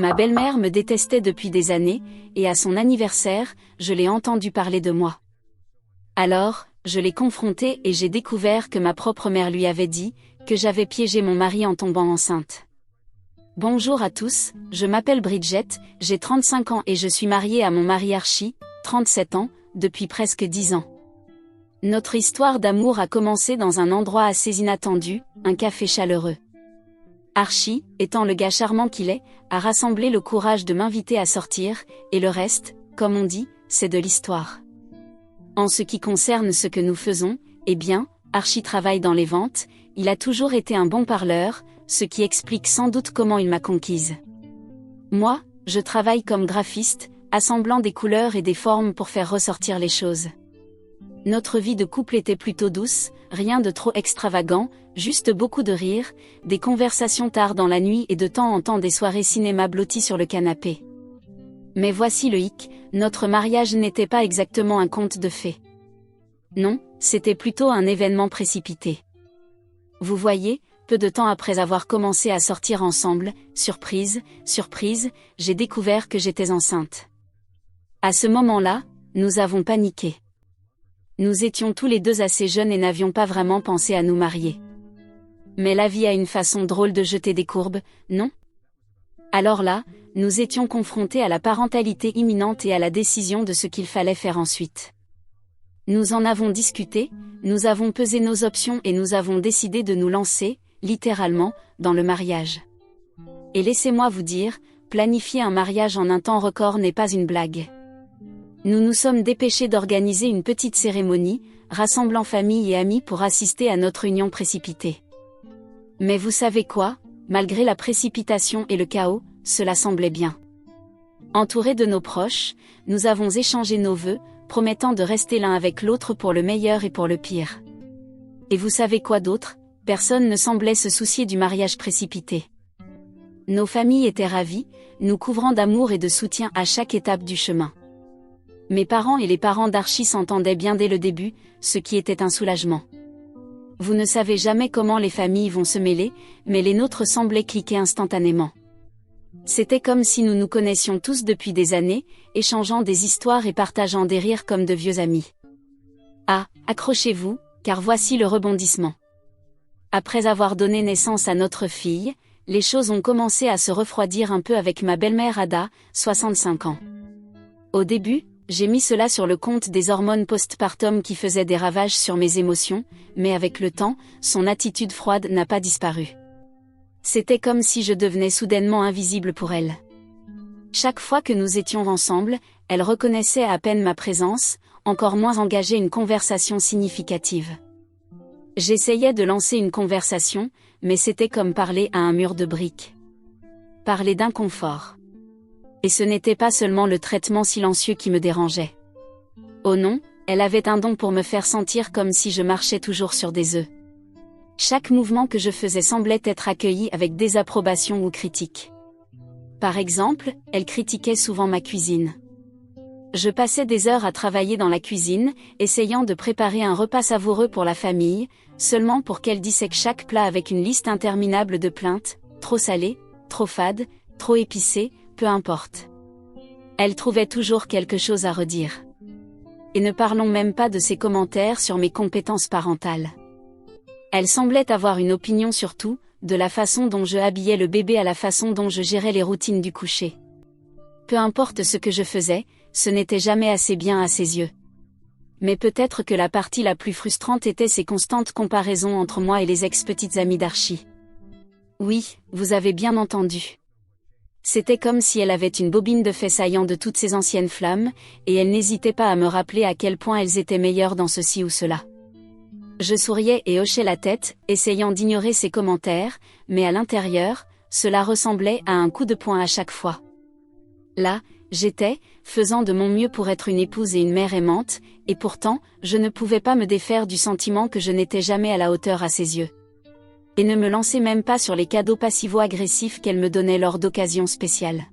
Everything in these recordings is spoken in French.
Ma belle-mère me détestait depuis des années, et à son anniversaire, je l'ai entendu parler de moi. Alors, je l'ai confrontée et j'ai découvert que ma propre mère lui avait dit que j'avais piégé mon mari en tombant enceinte. Bonjour à tous, je m'appelle Bridget, j'ai 35 ans et je suis mariée à mon mari Archie, 37 ans, depuis presque 10 ans. Notre histoire d'amour a commencé dans un endroit assez inattendu, un café chaleureux. Archie, étant le gars charmant qu'il est, a rassemblé le courage de m'inviter à sortir, et le reste, comme on dit, c'est de l'histoire. En ce qui concerne ce que nous faisons, eh bien, Archie travaille dans les ventes, il a toujours été un bon parleur, ce qui explique sans doute comment il m'a conquise. Moi, je travaille comme graphiste, assemblant des couleurs et des formes pour faire ressortir les choses. Notre vie de couple était plutôt douce, rien de trop extravagant, juste beaucoup de rires, des conversations tard dans la nuit et de temps en temps des soirées cinéma blotties sur le canapé. Mais voici le hic, notre mariage n'était pas exactement un conte de fées. Non, c'était plutôt un événement précipité. Vous voyez, peu de temps après avoir commencé à sortir ensemble, surprise, j'ai découvert que j'étais enceinte. À ce moment-là, nous avons paniqué. Nous étions tous les deux assez jeunes et n'avions pas vraiment pensé à nous marier. Mais la vie a une façon drôle de jeter des courbes, non ? Alors là, nous étions confrontés à la parentalité imminente et à la décision de ce qu'il fallait faire ensuite. Nous en avons discuté, nous avons pesé nos options et nous avons décidé de nous lancer, littéralement, dans le mariage. Et laissez-moi vous dire, planifier un mariage en un temps record n'est pas une blague. Nous nous sommes dépêchés d'organiser une petite cérémonie, rassemblant famille et amis pour assister à notre union précipitée. Mais vous savez quoi, malgré la précipitation et le chaos, cela semblait bien. Entourés de nos proches, nous avons échangé nos vœux, promettant de rester l'un avec l'autre pour le meilleur et pour le pire. Et vous savez quoi d'autre ? Personne ne semblait se soucier du mariage précipité. Nos familles étaient ravies, nous couvrant d'amour et de soutien à chaque étape du chemin. Mes parents et les parents d'Archie s'entendaient bien dès le début, ce qui était un soulagement. Vous ne savez jamais comment les familles vont se mêler, mais les nôtres semblaient cliquer instantanément. C'était comme si nous nous connaissions tous depuis des années, échangeant des histoires et partageant des rires comme de vieux amis. Ah, accrochez-vous, car voici le rebondissement. Après avoir donné naissance à notre fille, les choses ont commencé à se refroidir un peu avec ma belle-mère Ada, 65 ans. Au début, j'ai mis cela sur le compte des hormones postpartum qui faisaient des ravages sur mes émotions, mais avec le temps, son attitude froide n'a pas disparu. C'était comme si je devenais soudainement invisible pour elle. Chaque fois que nous étions ensemble, elle reconnaissait à peine ma présence, encore moins engager une conversation significative. J'essayais de lancer une conversation, mais c'était comme parler à un mur de briques. Parler d'inconfort. Et ce n'était pas seulement le traitement silencieux qui me dérangeait. Oh non, elle avait un don pour me faire sentir comme si je marchais toujours sur des œufs. Chaque mouvement que je faisais semblait être accueilli avec désapprobation ou critique. Par exemple, elle critiquait souvent ma cuisine. Je passais des heures à travailler dans la cuisine, essayant de préparer un repas savoureux pour la famille, seulement pour qu'elle dissèque chaque plat avec une liste interminable de plaintes, trop salé, trop fade, trop épicé, peu importe. Elle trouvait toujours quelque chose à redire. Et ne parlons même pas de ses commentaires sur mes compétences parentales. Elle semblait avoir une opinion sur tout, de la façon dont je habillais le bébé à la façon dont je gérais les routines du coucher. Peu importe ce que je faisais, ce n'était jamais assez bien à ses yeux. Mais peut-être que la partie la plus frustrante était ces constantes comparaisons entre moi et les ex-petites amies d'Archie. Oui, vous avez bien entendu. C'était comme si elle avait une bobine de faits saillants de toutes ces anciennes flammes, et elle n'hésitait pas à me rappeler à quel point elles étaient meilleures dans ceci ou cela. Je souriais et hochais la tête, essayant d'ignorer ses commentaires, mais à l'intérieur, cela ressemblait à un coup de poing à chaque fois. Là, j'étais, faisant de mon mieux pour être une épouse et une mère aimante, et pourtant, je ne pouvais pas me défaire du sentiment que je n'étais jamais à la hauteur à ses yeux. Et ne me lançais même pas sur les cadeaux passivo-agressifs qu'elle me donnait lors d'occasions spéciales.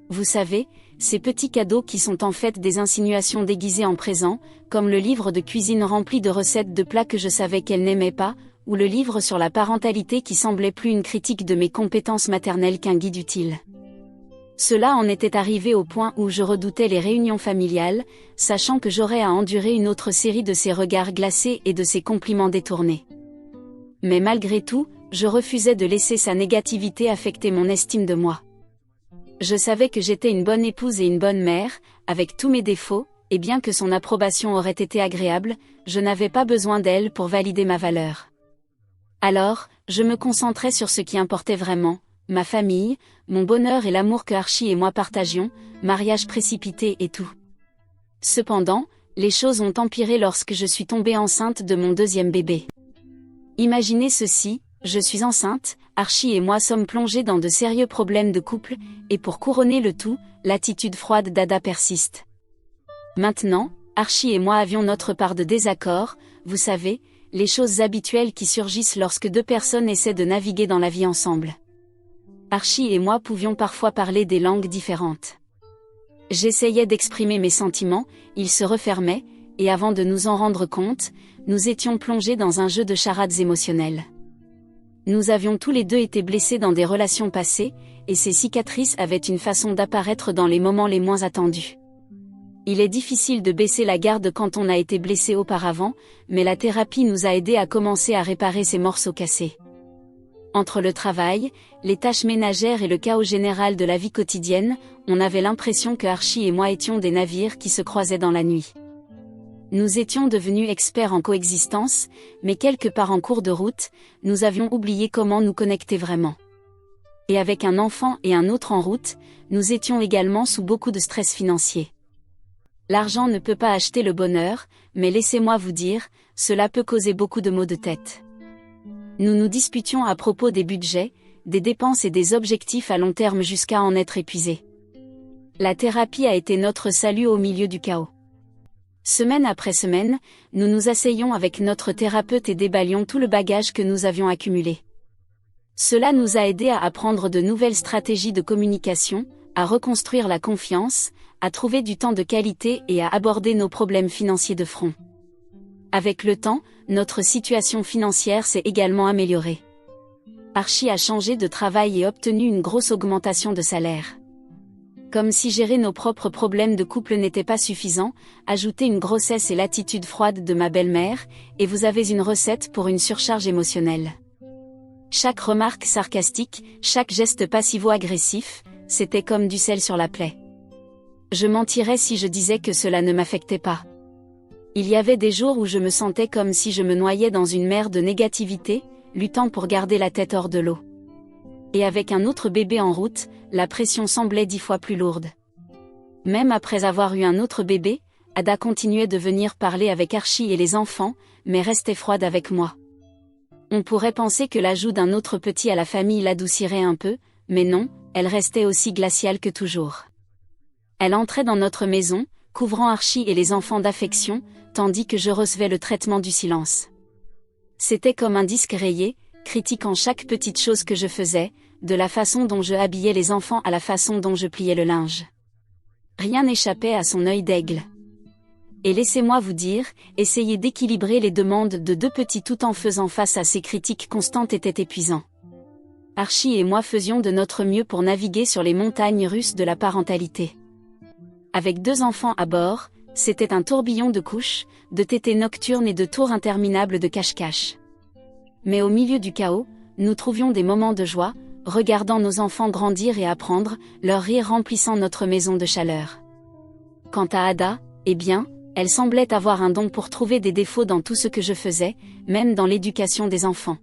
Vous savez, ces petits cadeaux qui sont en fait des insinuations déguisées en présents, comme le livre de cuisine rempli de recettes de plats que je savais qu'elle n'aimait pas, ou le livre sur la parentalité qui semblait plus une critique de mes compétences maternelles qu'un guide utile. Cela en était arrivé au point où je redoutais les réunions familiales, sachant que j'aurais à endurer une autre série de ses regards glacés et de ses compliments détournés. Mais malgré tout, je refusais de laisser sa négativité affecter mon estime de moi. Je savais que j'étais une bonne épouse et une bonne mère, avec tous mes défauts, et bien que son approbation aurait été agréable, je n'avais pas besoin d'elle pour valider ma valeur. Alors, je me concentrais sur ce qui importait vraiment, ma famille, mon bonheur et l'amour que Archie et moi partagions, mariage précipité et tout. Cependant, les choses ont empiré lorsque je suis tombée enceinte de mon deuxième bébé. Imaginez ceci, je suis enceinte, Archie et moi sommes plongés dans de sérieux problèmes de couple, et pour couronner le tout, l'attitude froide d'Ada persiste. Maintenant, Archie et moi avions notre part de désaccord, vous savez, les choses habituelles qui surgissent lorsque deux personnes essaient de naviguer dans la vie ensemble. Archie et moi pouvions parfois parler des langues différentes. J'essayais d'exprimer mes sentiments, il se refermait, et avant de nous en rendre compte, nous étions plongés dans un jeu de charades émotionnelles. Nous avions tous les deux été blessés dans des relations passées, et ces cicatrices avaient une façon d'apparaître dans les moments les moins attendus. Il est difficile de baisser la garde quand on a été blessé auparavant, mais la thérapie nous a aidés à commencer à réparer ces morceaux cassés. Entre le travail, les tâches ménagères et le chaos général de la vie quotidienne, on avait l'impression que Archie et moi étions des navires qui se croisaient dans la nuit. Nous étions devenus experts en coexistence, mais quelque part en cours de route, nous avions oublié comment nous connecter vraiment. Et avec un enfant et un autre en route, nous étions également sous beaucoup de stress financier. L'argent ne peut pas acheter le bonheur, mais laissez-moi vous dire, cela peut causer beaucoup de maux de tête. Nous nous disputions à propos des budgets, des dépenses et des objectifs à long terme jusqu'à en être épuisés. La thérapie a été notre salut au milieu du chaos. Semaine après semaine, nous nous asseyons avec notre thérapeute et déballions tout le bagage que nous avions accumulé. Cela nous a aidés à apprendre de nouvelles stratégies de communication, à reconstruire la confiance, à trouver du temps de qualité et à aborder nos problèmes financiers de front. Avec le temps, notre situation financière s'est également améliorée. Archie a changé de travail et obtenu une grosse augmentation de salaire. Comme si gérer nos propres problèmes de couple n'était pas suffisant, ajoutez une grossesse et l'attitude froide de ma belle-mère, et vous avez une recette pour une surcharge émotionnelle. Chaque remarque sarcastique, chaque geste passivo-agressif, c'était comme du sel sur la plaie. Je mentirais si je disais que cela ne m'affectait pas. Il y avait des jours où je me sentais comme si je me noyais dans une mer de négativité, luttant pour garder la tête hors de l'eau. Et avec un autre bébé en route, la pression semblait 10 fois plus lourde. Même après avoir eu un autre bébé, Ada continuait de venir parler avec Archie et les enfants, mais restait froide avec moi. On pourrait penser que l'ajout d'un autre petit à la famille l'adoucirait un peu, mais non, elle restait aussi glaciale que toujours. Elle entrait dans notre maison, couvrant Archie et les enfants d'affection, tandis que je recevais le traitement du silence. C'était comme un disque rayé, critiquant chaque petite chose que je faisais, de la façon dont je habillais les enfants à la façon dont je pliais le linge. Rien n'échappait à son œil d'aigle. Et laissez-moi vous dire, essayer d'équilibrer les demandes de deux petits tout en faisant face à ces critiques constantes était épuisant. Archie et moi faisions de notre mieux pour naviguer sur les montagnes russes de la parentalité. Avec 2 enfants à bord, c'était un tourbillon de couches, de tétées nocturnes et de tours interminables de cache-cache. Mais au milieu du chaos, nous trouvions des moments de joie, regardant nos enfants grandir et apprendre, leur rire remplissant notre maison de chaleur. Quant à Ada, eh bien, elle semblait avoir un don pour trouver des défauts dans tout ce que je faisais, même dans l'éducation des enfants.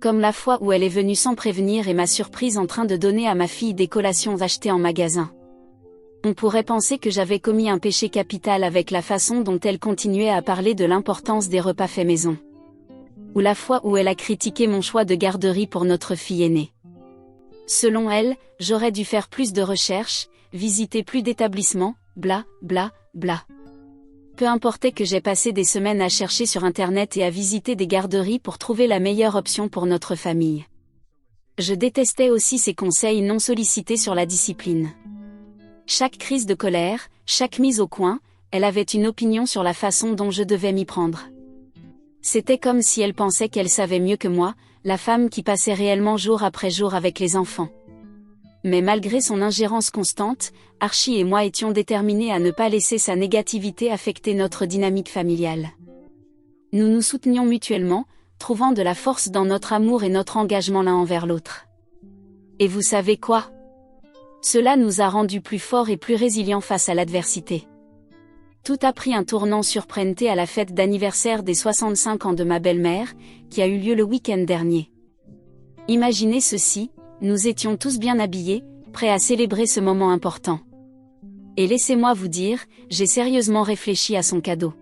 Comme la fois où elle est venue sans prévenir et m'a surprise en train de donner à ma fille des collations achetées en magasin. On pourrait penser que j'avais commis un péché capital avec la façon dont elle continuait à parler de l'importance des repas faits maison. Ou la fois où elle a critiqué mon choix de garderie pour notre fille aînée. Selon elle, j'aurais dû faire plus de recherches, visiter plus d'établissements, bla, bla, bla. Peu importait que j'ai passé des semaines à chercher sur Internet et à visiter des garderies pour trouver la meilleure option pour notre famille. Je détestais aussi ses conseils non sollicités sur la discipline. Chaque crise de colère, chaque mise au coin, elle avait une opinion sur la façon dont je devais m'y prendre. C'était comme si elle pensait qu'elle savait mieux que moi, la femme qui passait réellement jour après jour avec les enfants. Mais malgré son ingérence constante, Archie et moi étions déterminés à ne pas laisser sa négativité affecter notre dynamique familiale. Nous nous soutenions mutuellement, trouvant de la force dans notre amour et notre engagement l'un envers l'autre. Et vous savez quoi? Cela nous a rendus plus forts et plus résilients face à l'adversité. Tout a pris un tournant surprenant à la fête d'anniversaire des 65 ans de ma belle-mère, qui a eu lieu le week-end dernier. Imaginez ceci, nous étions tous bien habillés, prêts à célébrer ce moment important. Et laissez-moi vous dire, j'ai sérieusement réfléchi à son cadeau.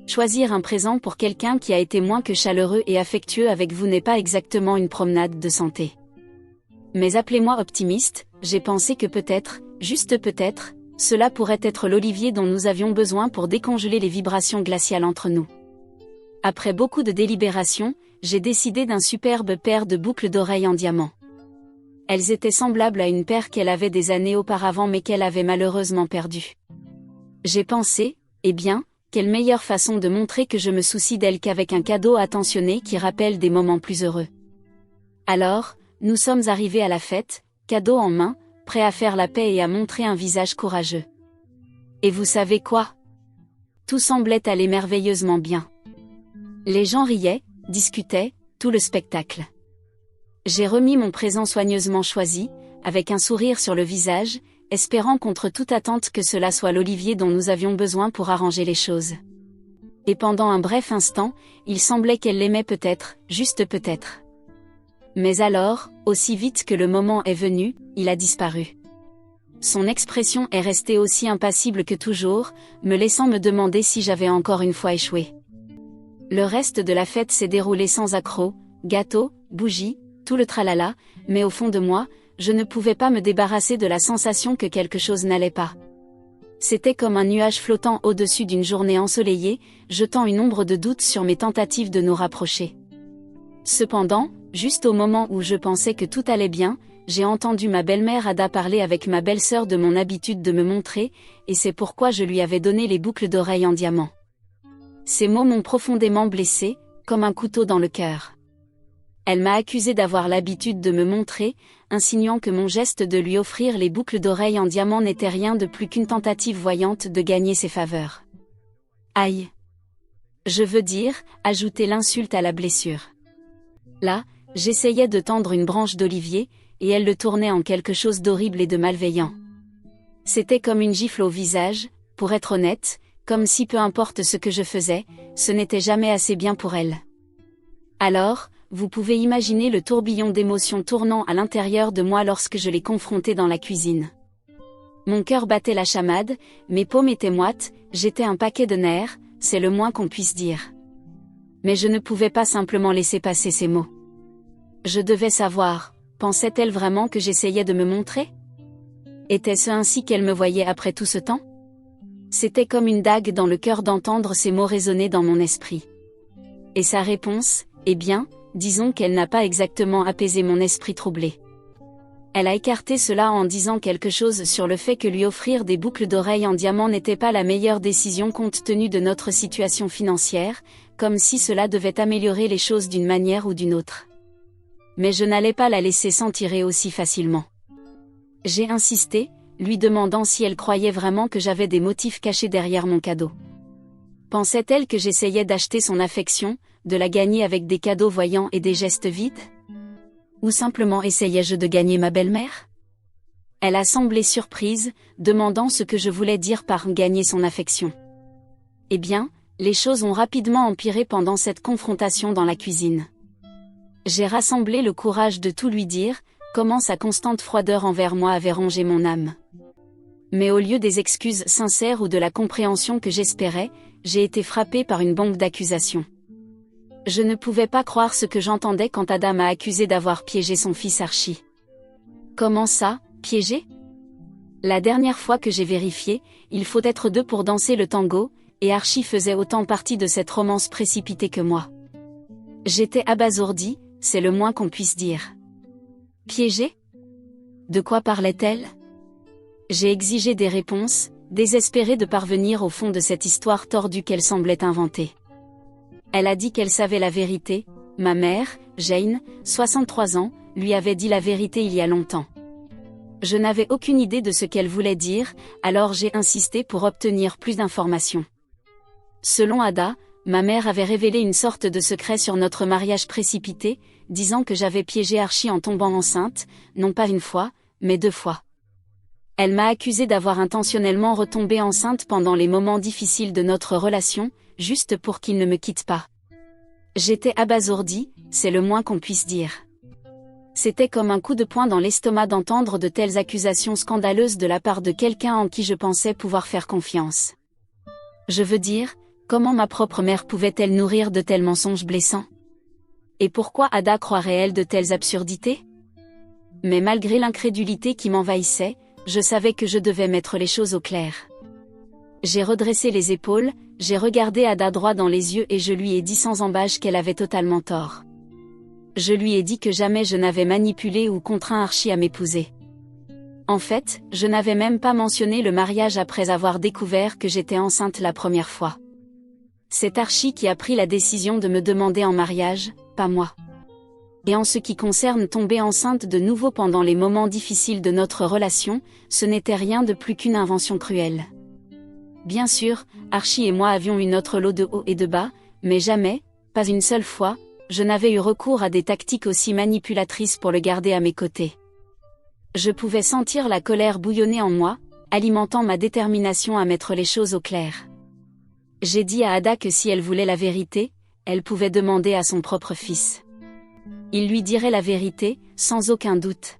Choisir un présent pour quelqu'un qui a été moins que chaleureux et affectueux avec vous n'est pas exactement une promenade de santé. Mais appelez-moi optimiste, j'ai pensé que peut-être, juste peut-être, cela pourrait être l'Olivier dont nous avions besoin pour décongeler les vibrations glaciales entre nous. Après beaucoup de délibération, j'ai décidé d'un superbe paire de boucles d'oreilles en diamant. Elles étaient semblables à une paire qu'elle avait des années auparavant mais qu'elle avait malheureusement perdue. J'ai pensé, eh bien, quelle meilleure façon de montrer que je me soucie d'elle qu'avec un cadeau attentionné qui rappelle des moments plus heureux. Alors, nous sommes arrivés à la fête, cadeau en main, prêts à faire la paix et à montrer un visage courageux. Et vous savez quoi? Tout semblait aller merveilleusement bien. Les gens riaient, discutaient, tout le spectacle. J'ai remis mon présent soigneusement choisi, avec un sourire sur le visage, espérant contre toute attente que cela soit l'Olivier dont nous avions besoin pour arranger les choses. Et pendant un bref instant, il semblait qu'elle l'aimait peut-être, juste peut-être. Mais alors, aussi vite que le moment est venu, il a disparu. Son expression est restée aussi impassible que toujours, me laissant me demander si j'avais encore une fois échoué. Le reste de la fête s'est déroulé sans accroc, gâteaux, bougies, tout le tralala, mais au fond de moi, je ne pouvais pas me débarrasser de la sensation que quelque chose n'allait pas. C'était comme un nuage flottant au-dessus d'une journée ensoleillée, jetant une ombre de doute sur mes tentatives de nous rapprocher. Cependant, juste au moment où je pensais que tout allait bien, j'ai entendu ma belle-mère Ada parler avec ma belle-sœur de mon habitude de me montrer, et c'est pourquoi je lui avais donné les boucles d'oreilles en diamant. Ces mots m'ont profondément blessée, comme un couteau dans le cœur. Elle m'a accusé d'avoir l'habitude de me montrer, insinuant que mon geste de lui offrir les boucles d'oreilles en diamant n'était rien de plus qu'une tentative voyante de gagner ses faveurs. Aïe! Je veux dire, ajouter l'insulte à la blessure. Là, j'essayais de tendre une branche d'olivier, et elle le tournait en quelque chose d'horrible et de malveillant. C'était comme une gifle au visage, pour être honnête, comme si peu importe ce que je faisais, ce n'était jamais assez bien pour elle. Alors, vous pouvez imaginer le tourbillon d'émotions tournant à l'intérieur de moi lorsque je l'ai confrontée dans la cuisine. Mon cœur battait la chamade, mes paumes étaient moites, j'étais un paquet de nerfs, c'est le moins qu'on puisse dire. Mais je ne pouvais pas simplement laisser passer ces mots. Je devais savoir, pensait-elle vraiment que j'essayais de me montrer? Était-ce ainsi qu'elle me voyait après tout ce temps? C'était comme une dague dans le cœur d'entendre ces mots résonner dans mon esprit. Et sa réponse, eh bien, disons qu'elle n'a pas exactement apaisé mon esprit troublé. Elle a écarté cela en disant quelque chose sur le fait que lui offrir des boucles d'oreilles en diamant n'était pas la meilleure décision compte tenu de notre situation financière, comme si cela devait améliorer les choses d'une manière ou d'une autre. Mais je n'allais pas la laisser s'en tirer aussi facilement. J'ai insisté, lui demandant si elle croyait vraiment que j'avais des motifs cachés derrière mon cadeau. Pensait-elle que j'essayais d'acheter son affection, de la gagner avec des cadeaux voyants et des gestes vides? Ou simplement essayais-je de gagner ma belle-mère? Elle a semblé surprise, demandant ce que je voulais dire par gagner son affection. Eh bien, les choses ont rapidement empiré pendant cette confrontation dans la cuisine. J'ai rassemblé le courage de tout lui dire, comment sa constante froideur envers moi avait rongé mon âme. Mais au lieu des excuses sincères ou de la compréhension que j'espérais, j'ai été frappée par une bombe d'accusations. Je ne pouvais pas croire ce que j'entendais quand Ada m'a accusé d'avoir piégé son fils Archie. Comment ça, piégé? La dernière fois que j'ai vérifié, il faut être deux pour danser le tango, et Archie faisait autant partie de cette romance précipitée que moi. J'étais abasourdie, c'est le moins qu'on puisse dire. Piégé? De quoi parlait-elle? J'ai exigé des réponses, désespérée de parvenir au fond de cette histoire tordue qu'elle semblait inventer. Elle a dit qu'elle savait la vérité, ma mère, Jane, 63 ans, lui avait dit la vérité il y a longtemps. Je n'avais aucune idée de ce qu'elle voulait dire, alors j'ai insisté pour obtenir plus d'informations. Selon Ada, ma mère avait révélé une sorte de secret sur notre mariage précipité, disant que j'avais piégé Archie en tombant enceinte, non pas une fois, mais 2 fois. Elle m'a accusée d'avoir intentionnellement retombé enceinte pendant les moments difficiles de notre relation, juste pour qu'il ne me quitte pas. J'étais abasourdie, c'est le moins qu'on puisse dire. C'était comme un coup de poing dans l'estomac d'entendre de telles accusations scandaleuses de la part de quelqu'un en qui je pensais pouvoir faire confiance. Je veux dire, comment ma propre mère pouvait-elle nourrir de tels mensonges blessants? Et pourquoi Ada croirait-elle de telles absurdités? Mais malgré l'incrédulité qui m'envahissait, je savais que je devais mettre les choses au clair. J'ai redressé les épaules, j'ai regardé Ada droit dans les yeux et je lui ai dit sans embâche qu'elle avait totalement tort. Je lui ai dit que jamais je n'avais manipulé ou contraint Archie à m'épouser. En fait, je n'avais même pas mentionné le mariage après avoir découvert que j'étais enceinte la première fois. C'est Archie qui a pris la décision de me demander en mariage, pas moi. Et en ce qui concerne tomber enceinte de nouveau pendant les moments difficiles de notre relation, ce n'était rien de plus qu'une invention cruelle. Bien sûr, Archie et moi avions eu notre lot de hauts et de bas, mais jamais, pas une seule fois, je n'avais eu recours à des tactiques aussi manipulatrices pour le garder à mes côtés. Je pouvais sentir la colère bouillonner en moi, alimentant ma détermination à mettre les choses au clair. J'ai dit à Ada que si elle voulait la vérité, elle pouvait demander à son propre fils. Il lui dirait la vérité, sans aucun doute.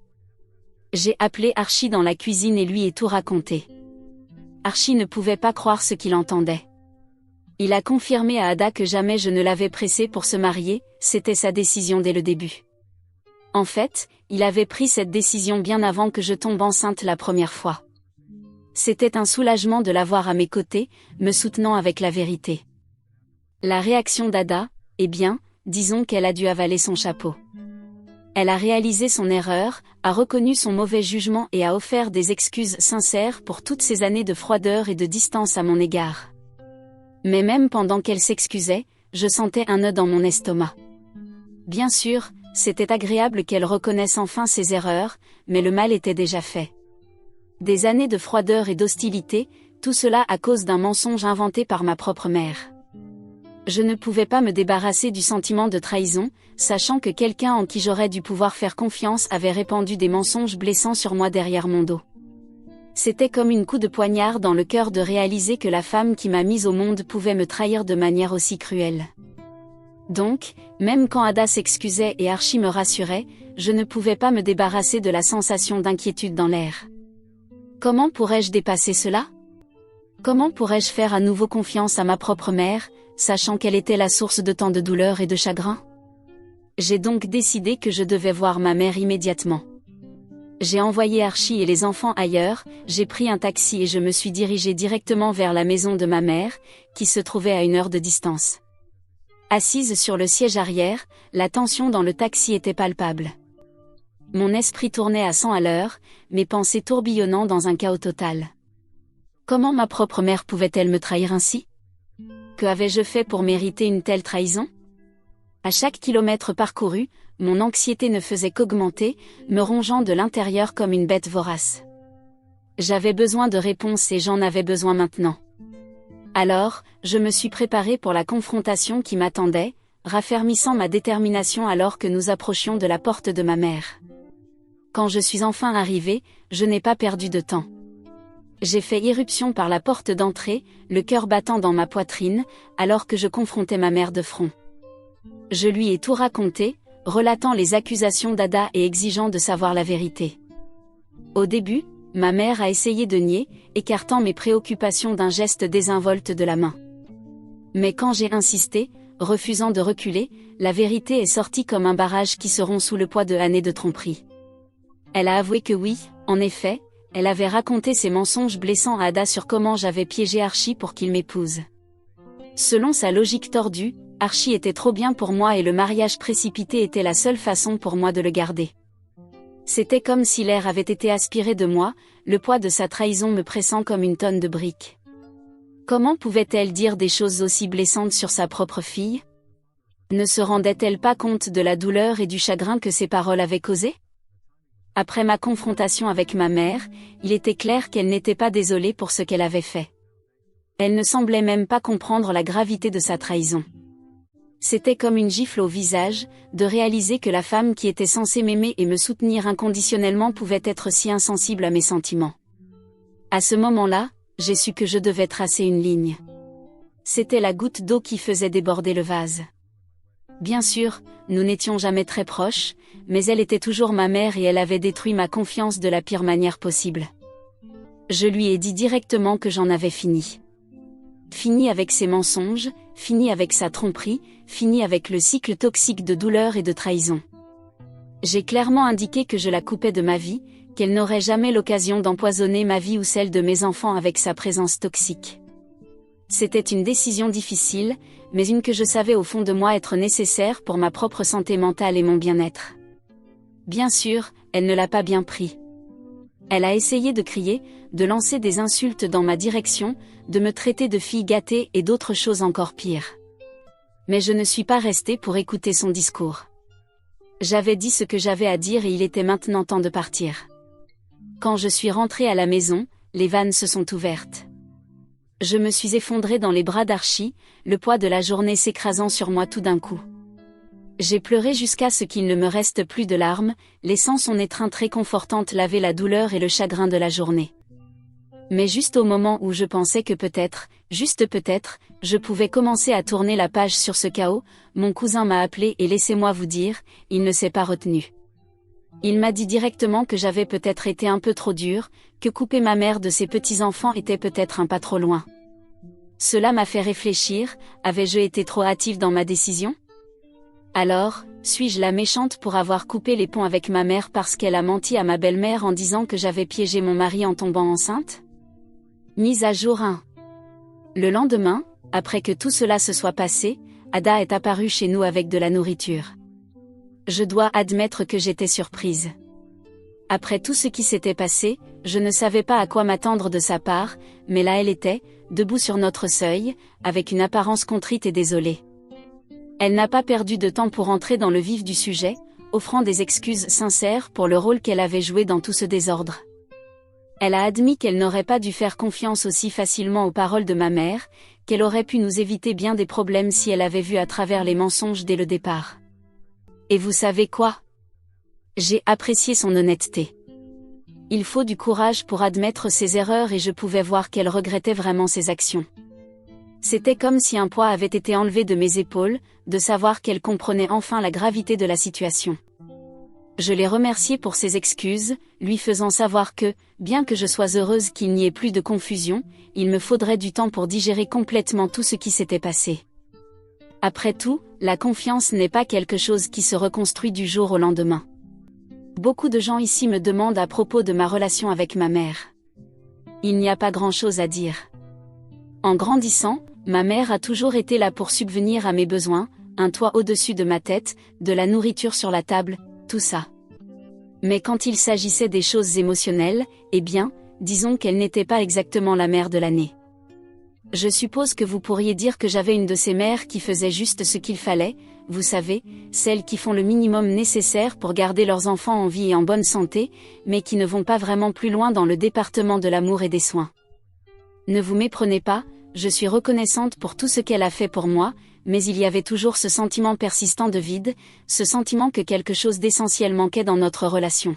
J'ai appelé Archie dans la cuisine et lui ai tout raconté. Archie ne pouvait pas croire ce qu'il entendait. Il a confirmé à Ada que jamais je ne l'avais pressé pour se marier, c'était sa décision dès le début. En fait, il avait pris cette décision bien avant que je tombe enceinte la première fois. C'était un soulagement de l'avoir à mes côtés, me soutenant avec la vérité. La réaction d'Ada, eh bien, disons qu'elle a dû avaler son chapeau. Elle a réalisé son erreur, a reconnu son mauvais jugement et a offert des excuses sincères pour toutes ces années de froideur et de distance à mon égard. Mais même pendant qu'elle s'excusait, je sentais un nœud dans mon estomac. Bien sûr, c'était agréable qu'elle reconnaisse enfin ses erreurs, mais le mal était déjà fait. Des années de froideur et d'hostilité, tout cela à cause d'un mensonge inventé par ma propre mère. Je ne pouvais pas me débarrasser du sentiment de trahison, sachant que quelqu'un en qui j'aurais dû pouvoir faire confiance avait répandu des mensonges blessants sur moi derrière mon dos. C'était comme un coup de poignard dans le cœur de réaliser que la femme qui m'a mise au monde pouvait me trahir de manière aussi cruelle. Donc, même quand Ada s'excusait et Archie me rassurait, je ne pouvais pas me débarrasser de la sensation d'inquiétude dans l'air. Comment pourrais-je dépasser cela? Comment pourrais-je faire à nouveau confiance à ma propre mère, sachant qu'elle était la source de tant de douleur et de chagrin? J'ai donc décidé que je devais voir ma mère immédiatement. J'ai envoyé Archie et les enfants ailleurs, j'ai pris un taxi et je me suis dirigée directement vers la maison de ma mère, qui se trouvait à 1 heure de distance. Assise sur le siège arrière, la tension dans le taxi était palpable. Mon esprit tournait à 100 à l'heure, mes pensées tourbillonnant dans un chaos total. Comment ma propre mère pouvait-elle me trahir ainsi? Que avais-je fait pour mériter une telle trahison? À chaque kilomètre parcouru, mon anxiété ne faisait qu'augmenter, me rongeant de l'intérieur comme une bête vorace. J'avais besoin de réponses et j'en avais besoin maintenant. Alors, je me suis préparée pour la confrontation qui m'attendait, raffermissant ma détermination alors que nous approchions de la porte de ma mère. Quand je suis enfin arrivée, je n'ai pas perdu de temps. J'ai fait irruption par la porte d'entrée, le cœur battant dans ma poitrine, alors que je confrontais ma mère de front. Je lui ai tout raconté, relatant les accusations d'Ada et exigeant de savoir la vérité. Au début, ma mère a essayé de nier, écartant mes préoccupations d'un geste désinvolte de la main. Mais quand j'ai insisté, refusant de reculer, la vérité est sortie comme un barrage qui se rompt sous le poids de années de tromperie. Elle a avoué que oui, en effet, elle avait raconté ses mensonges blessants à Ada sur comment j'avais piégé Archie pour qu'il m'épouse. Selon sa logique tordue, Archie était trop bien pour moi et le mariage précipité était la seule façon pour moi de le garder. C'était comme si l'air avait été aspiré de moi, le poids de sa trahison me pressant comme une tonne de briques. Comment pouvait-elle dire des choses aussi blessantes sur sa propre fille? Ne se rendait-elle pas compte de la douleur et du chagrin que ses paroles avaient causé? Après ma confrontation avec ma mère, il était clair qu'elle n'était pas désolée pour ce qu'elle avait fait. Elle ne semblait même pas comprendre la gravité de sa trahison. C'était comme une gifle au visage, de réaliser que la femme qui était censée m'aimer et me soutenir inconditionnellement pouvait être si insensible à mes sentiments. À ce moment-là, j'ai su que je devais tracer une ligne. C'était la goutte d'eau qui faisait déborder le vase. Bien sûr, nous n'étions jamais très proches, mais elle était toujours ma mère et elle avait détruit ma confiance de la pire manière possible. Je lui ai dit directement que j'en avais fini. Fini avec ses mensonges, fini avec sa tromperie, fini avec le cycle toxique de douleur et de trahison. J'ai clairement indiqué que je la coupais de ma vie, qu'elle n'aurait jamais l'occasion d'empoisonner ma vie ou celle de mes enfants avec sa présence toxique. C'était une décision difficile, mais une que je savais au fond de moi être nécessaire pour ma propre santé mentale et mon bien-être. Bien sûr, elle ne l'a pas bien pris. Elle a essayé de crier, de lancer des insultes dans ma direction, de me traiter de fille gâtée et d'autres choses encore pires. Mais je ne suis pas restée pour écouter son discours. J'avais dit ce que j'avais à dire et il était maintenant temps de partir. Quand je suis rentrée à la maison, les vannes se sont ouvertes. Je me suis effondrée dans les bras d'Archie, le poids de la journée s'écrasant sur moi tout d'un coup. J'ai pleuré jusqu'à ce qu'il ne me reste plus de larmes, laissant son étreinte réconfortante laver la douleur et le chagrin de la journée. Mais juste au moment où je pensais que peut-être, juste peut-être, je pouvais commencer à tourner la page sur ce chaos, mon cousin m'a appelé et laissez-moi vous dire, il ne s'est pas retenu. Il m'a dit directement que j'avais peut-être été un peu trop dure, que couper ma mère de ses petits-enfants était peut-être un pas trop loin. Cela m'a fait réfléchir, avais-je été trop hâtive dans ma décision ? Alors, suis-je la méchante pour avoir coupé les ponts avec ma mère parce qu'elle a menti à ma belle-mère en disant que j'avais piégé mon mari en tombant enceinte ? Mise à jour 1. Le lendemain, après que tout cela se soit passé, Ada est apparue chez nous avec de la nourriture. Je dois admettre que j'étais surprise. Après tout ce qui s'était passé, je ne savais pas à quoi m'attendre de sa part, mais là elle était, debout sur notre seuil, avec une apparence contrite et désolée. Elle n'a pas perdu de temps pour entrer dans le vif du sujet, offrant des excuses sincères pour le rôle qu'elle avait joué dans tout ce désordre. Elle a admis qu'elle n'aurait pas dû faire confiance aussi facilement aux paroles de ma mère, qu'elle aurait pu nous éviter bien des problèmes si elle avait vu à travers les mensonges dès le départ. Et vous savez quoi ? J'ai apprécié son honnêteté. Il faut du courage pour admettre ses erreurs et je pouvais voir qu'elle regrettait vraiment ses actions. C'était comme si un poids avait été enlevé de mes épaules, de savoir qu'elle comprenait enfin la gravité de la situation. Je l'ai remerciée pour ses excuses, lui faisant savoir que, bien que je sois heureuse qu'il n'y ait plus de confusion, il me faudrait du temps pour digérer complètement tout ce qui s'était passé. Après tout, la confiance n'est pas quelque chose qui se reconstruit du jour au lendemain. Beaucoup de gens ici me demandent à propos de ma relation avec ma mère. Il n'y a pas grand-chose à dire. En grandissant, ma mère a toujours été là pour subvenir à mes besoins, un toit au-dessus de ma tête, de la nourriture sur la table, tout ça. Mais quand il s'agissait des choses émotionnelles, eh bien, disons qu'elle n'était pas exactement la mère de l'année. Je suppose que vous pourriez dire que j'avais une de ces mères qui faisait juste ce qu'il fallait, vous savez, celles qui font le minimum nécessaire pour garder leurs enfants en vie et en bonne santé, mais qui ne vont pas vraiment plus loin dans le département de l'amour et des soins. Ne vous méprenez pas, je suis reconnaissante pour tout ce qu'elle a fait pour moi, mais il y avait toujours ce sentiment persistant de vide, ce sentiment que quelque chose d'essentiel manquait dans notre relation.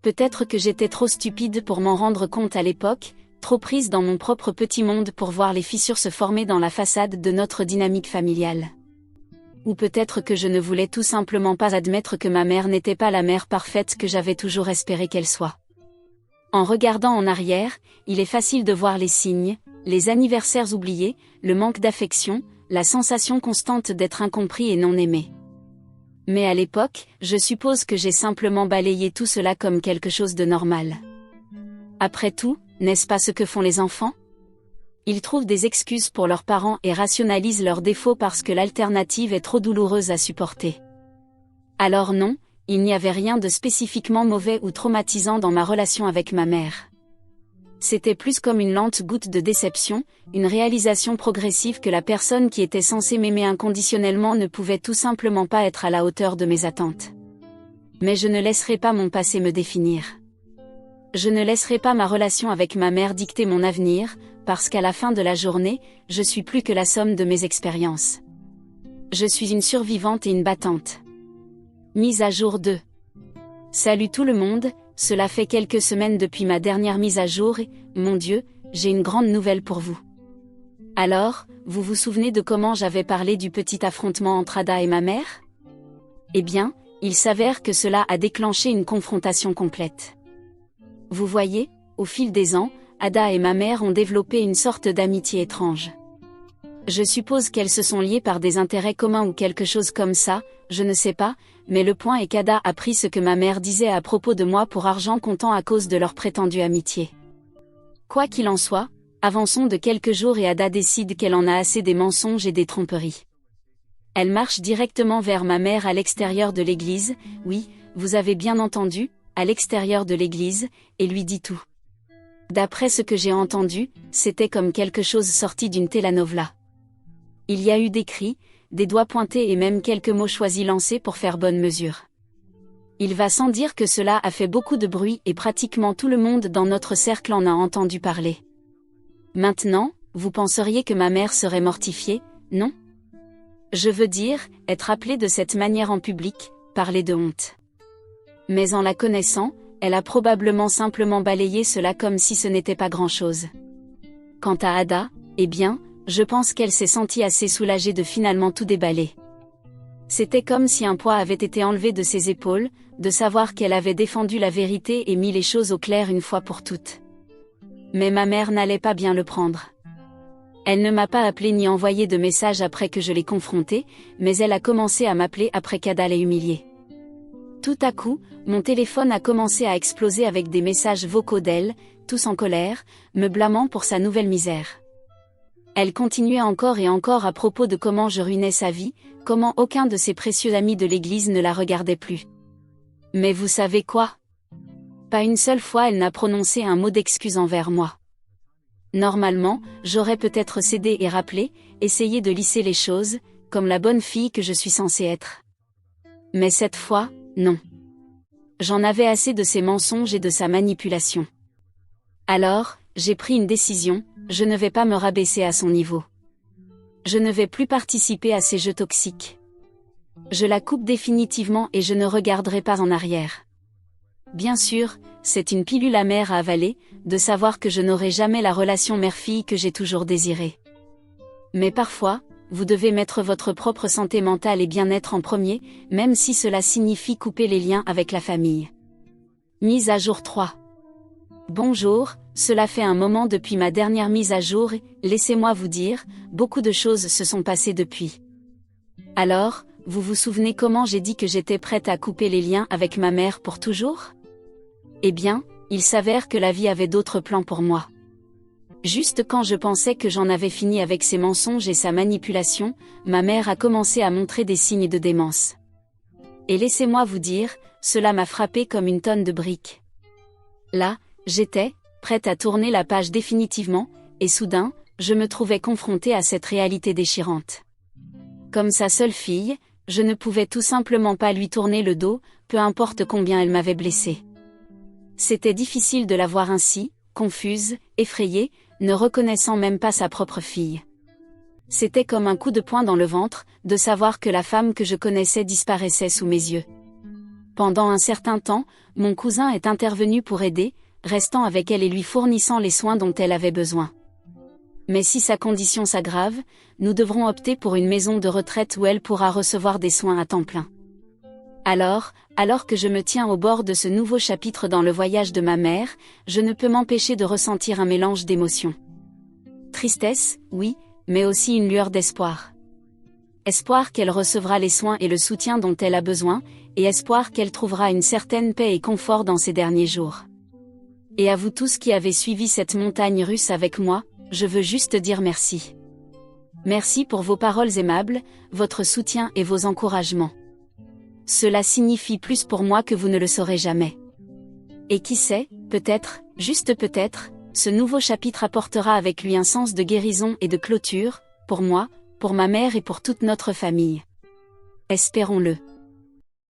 Peut-être que j'étais trop stupide pour m'en rendre compte à l'époque, trop prise dans mon propre petit monde pour voir les fissures se former dans la façade de notre dynamique familiale. Ou peut-être que je ne voulais tout simplement pas admettre que ma mère n'était pas la mère parfaite que j'avais toujours espéré qu'elle soit. En regardant en arrière, il est facile de voir les signes, les anniversaires oubliés, le manque d'affection, la sensation constante d'être incompris et non aimé. Mais à l'époque, je suppose que j'ai simplement balayé tout cela comme quelque chose de normal. Après tout, n'est-ce pas ce que font les enfants ? Ils trouvent des excuses pour leurs parents et rationalisent leurs défauts parce que l'alternative est trop douloureuse à supporter. Alors non, il n'y avait rien de spécifiquement mauvais ou traumatisant dans ma relation avec ma mère. C'était plus comme une lente goutte de déception, une réalisation progressive que la personne qui était censée m'aimer inconditionnellement ne pouvait tout simplement pas être à la hauteur de mes attentes. Mais je ne laisserai pas mon passé me définir. Je ne laisserai pas ma relation avec ma mère dicter mon avenir, parce qu'à la fin de la journée, je suis plus que la somme de mes expériences. Je suis une survivante et une battante. Mise à jour 2. Salut tout le monde, cela fait quelques semaines depuis ma dernière mise à jour et, mon Dieu, j'ai une grande nouvelle pour vous. Alors, vous vous souvenez de comment j'avais parlé du petit affrontement entre Ada et ma mère? Eh bien, il s'avère que cela a déclenché une confrontation complète. Vous voyez, au fil des ans, Ada et ma mère ont développé une sorte d'amitié étrange. Je suppose qu'elles se sont liées par des intérêts communs ou quelque chose comme ça, je ne sais pas, mais le point est qu'Ada a pris ce que ma mère disait à propos de moi pour argent comptant à cause de leur prétendue amitié. Quoi qu'il en soit, avançons de quelques jours et Ada décide qu'elle en a assez des mensonges et des tromperies. Elle marche directement vers ma mère à l'extérieur de l'église, oui, vous avez bien entendu, à l'extérieur de l'église, et lui dit tout. D'après ce que j'ai entendu, c'était comme quelque chose sorti d'une telenovela. Il y a eu des cris, des doigts pointés et même quelques mots choisis lancés pour faire bonne mesure. Il va sans dire que cela a fait beaucoup de bruit et pratiquement tout le monde dans notre cercle en a entendu parler. Maintenant, vous penseriez que ma mère serait mortifiée, non? Je veux dire, être appelée de cette manière en public, parler de honte. Mais en la connaissant, elle a probablement simplement balayé cela comme si ce n'était pas grand-chose. Quant à Ada, eh bien, je pense qu'elle s'est sentie assez soulagée de finalement tout déballer. C'était comme si un poids avait été enlevé de ses épaules, de savoir qu'elle avait défendu la vérité et mis les choses au clair une fois pour toutes. Mais ma mère n'allait pas bien le prendre. Elle ne m'a pas appelé ni envoyé de message après que je l'ai confrontée, mais elle a commencé à m'appeler après qu'Ada l'ait humiliée. Tout à coup, mon téléphone a commencé à exploser avec des messages vocaux d'elle, tous en colère, me blâmant pour sa nouvelle misère. Elle continuait encore et encore à propos de comment je ruinais sa vie, comment aucun de ses précieux amis de l'église ne la regardait plus. Mais vous savez quoi? Pas une seule fois elle n'a prononcé un mot d'excuse envers moi. Normalement, j'aurais peut-être cédé et rappelé, essayé de lisser les choses, comme la bonne fille que je suis censée être. Mais cette fois, non. J'en avais assez de ses mensonges et de sa manipulation. Alors, j'ai pris une décision, je ne vais pas me rabaisser à son niveau. Je ne vais plus participer à ces jeux toxiques. Je la coupe définitivement et je ne regarderai pas en arrière. Bien sûr, c'est une pilule amère à avaler, de savoir que je n'aurai jamais la relation mère-fille que j'ai toujours désirée. Mais parfois, vous devez mettre votre propre santé mentale et bien-être en premier, même si cela signifie couper les liens avec la famille. Mise à jour 3. Bonjour, cela fait un moment depuis ma dernière mise à jour et, laissez-moi vous dire, beaucoup de choses se sont passées depuis. Alors, vous vous souvenez comment j'ai dit que j'étais prête à couper les liens avec ma mère pour toujours? Eh bien, il s'avère que la vie avait d'autres plans pour moi. Juste quand je pensais que j'en avais fini avec ses mensonges et sa manipulation, ma mère a commencé à montrer des signes de démence. Et laissez-moi vous dire, cela m'a frappé comme une tonne de briques. Là, j'étais, prête à tourner la page définitivement, et soudain, je me trouvais confrontée à cette réalité déchirante. Comme sa seule fille, je ne pouvais tout simplement pas lui tourner le dos, peu importe combien elle m'avait blessée. C'était difficile de la voir ainsi, confuse, effrayée, ne reconnaissant même pas sa propre fille. C'était comme un coup de poing dans le ventre, de savoir que la femme que je connaissais disparaissait sous mes yeux. Pendant un certain temps, mon cousin est intervenu pour aider, restant avec elle et lui fournissant les soins dont elle avait besoin. Mais si sa condition s'aggrave, nous devrons opter pour une maison de retraite où elle pourra recevoir des soins à temps plein. Alors que je me tiens au bord de ce nouveau chapitre dans le voyage de ma mère, je ne peux m'empêcher de ressentir un mélange d'émotions. Tristesse, oui, mais aussi une lueur d'espoir. Espoir qu'elle recevra les soins et le soutien dont elle a besoin, et espoir qu'elle trouvera une certaine paix et confort dans ces derniers jours. Et à vous tous qui avez suivi cette montagne russe avec moi, je veux juste dire merci. Merci pour vos paroles aimables, votre soutien et vos encouragements. Cela signifie plus pour moi que vous ne le saurez jamais. Et qui sait, peut-être, juste peut-être, ce nouveau chapitre apportera avec lui un sens de guérison et de clôture, pour moi, pour ma mère et pour toute notre famille. Espérons-le.